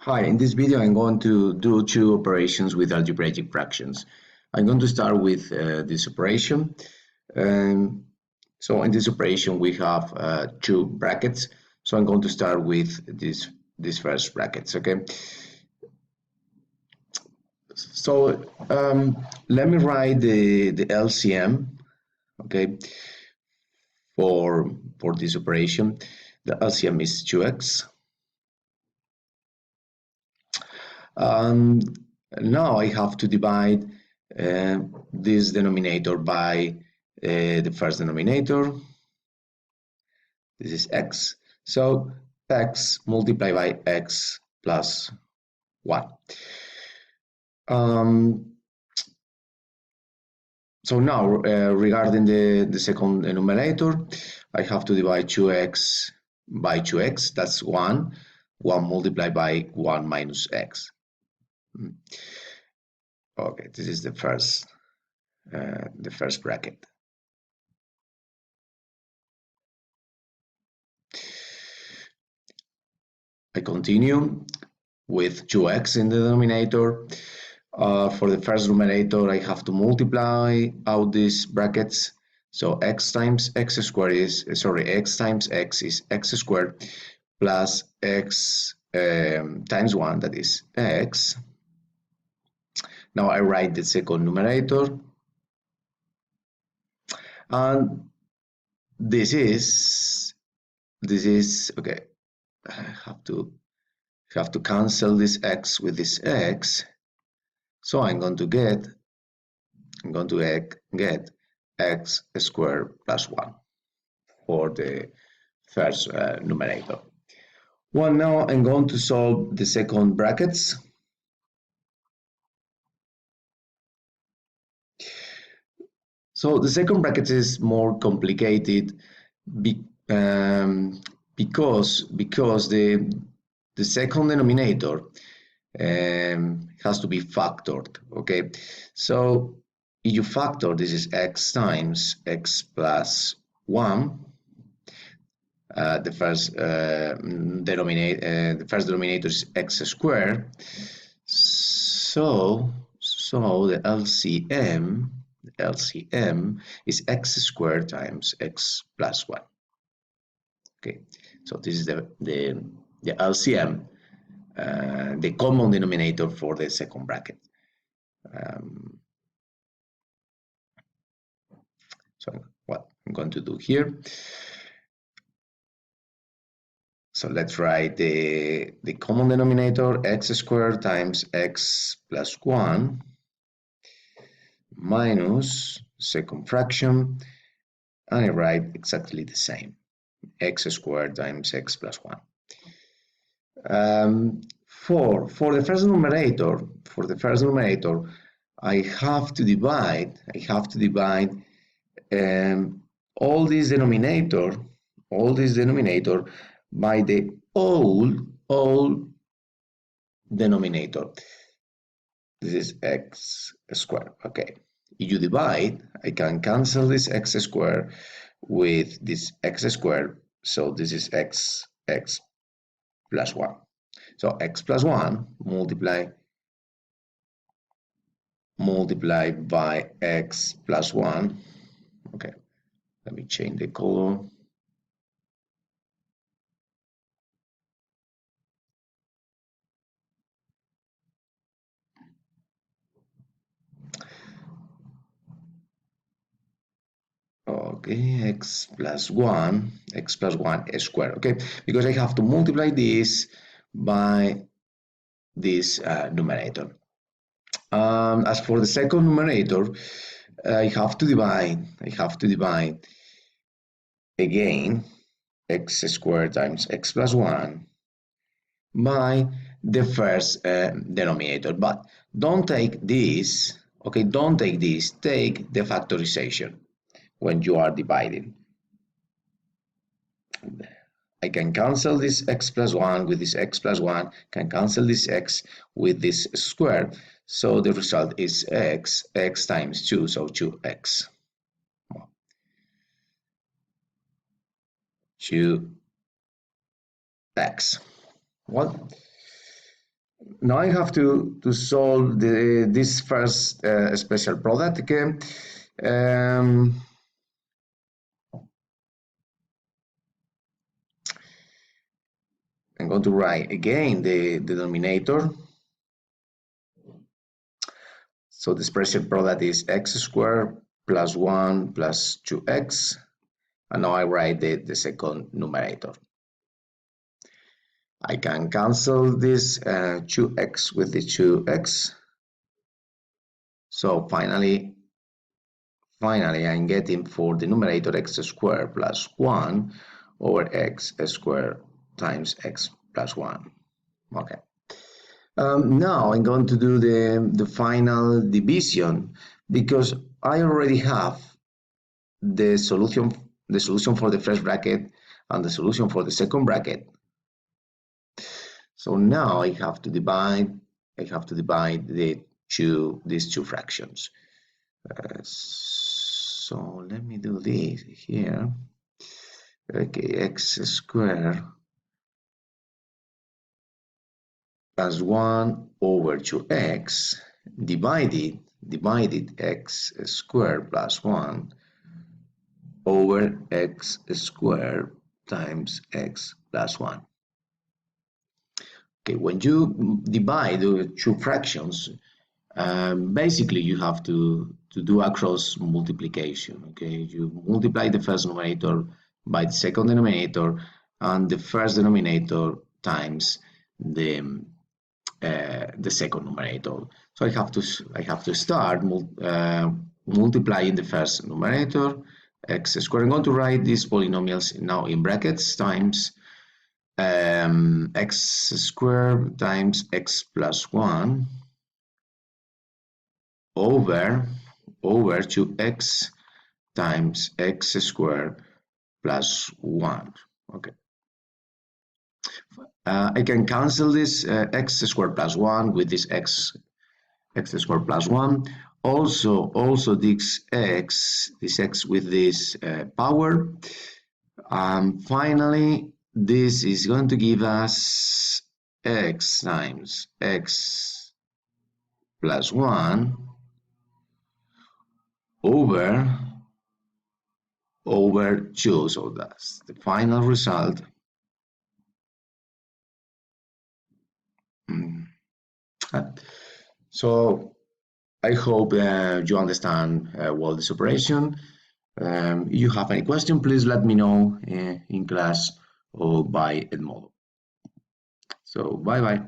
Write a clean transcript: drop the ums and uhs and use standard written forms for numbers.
Hi, in this video I'm going to do two operations with algebraic fractions. I'm going to start with this operation. So in this operation we have two brackets. So I'm going to start with this first brackets, okay? So let me write the LCM, okay, for this operation. The LCM is 2x. Now I have to divide this denominator by the first denominator. This is x. So x multiplied by x plus 1. So now regarding the second numerator, I have to divide 2x by 2x. That's 1. 1 multiplied by 1 minus x. Okay, this is the first bracket. I continue with 2x in the denominator. For the first numerator, I have to multiply out these brackets. So x times x squared is, x times x is x squared plus x times 1, that is x. Now I write the second numerator. And this is okay. I have to cancel this x with this x. So I'm going to get x squared plus 1 for the first numerator. Well, now I'm going to solve the second brackets. So the second bracket is more complicated because the second denominator has to be factored. Okay, so if you factor, this is x times x plus 1. The first denominator is x squared. So the LCM is x squared times x plus 1. Okay, so this is the LCM, the common denominator for the second bracket. So what I'm going to do here. So let's write the common denominator, x squared times x plus 1 minus second fraction, and I write exactly the same, x squared times x plus 1. For the first numerator, I have to divide all this denominator by the whole denominator. This is x squared. Okay, if you divide, I can cancel this x squared with this x squared, so this is x plus 1. So x plus 1 multiply by x plus 1. Okay, let me change the color. Okay, x plus 1 squared. Okay, because I have to multiply this by this numerator. As for the second numerator, I have to divide again x squared times x plus 1 by the first denominator. But don't take this, okay, take the factorization when you are dividing. I can cancel this x plus 1 with this x plus 1, can cancel this x with this square. So the result is x times 2, so 2x. 2x. Well, Now I have to solve this first special product. Okay. Um, I'm going to write again the denominator. So the special product is x squared plus 1 plus 2x. And now I write the second numerator. I can cancel this 2x with the 2x. So finally I'm getting for the numerator x squared plus 1 over x squared times x plus 1. Okay. Now I'm going to do the final division because I already have the solution for the first bracket and the solution for the second bracket. So now I have to divide these two fractions. So let me do this here. Okay, x squared plus 1 over 2x divided x squared plus 1 over x squared times x plus 1. Okay, when you divide the two fractions, basically you have to do a cross multiplication. Okay, you multiply the first numerator by the second denominator and the first denominator times the second numerator. So I have to start multiplying the first numerator x squared. I'm going to write these polynomials now in brackets times x squared times x plus 1 over 2x times x squared plus 1. Okay. I can cancel this x squared plus 1 with this x squared plus 1. Also this x with this power. Finally, this is going to give us x times x plus 1 over 2. So that's the final result. So I hope you understand well this operation. If you have any question, please let me know in class or by Edmodo. So bye bye.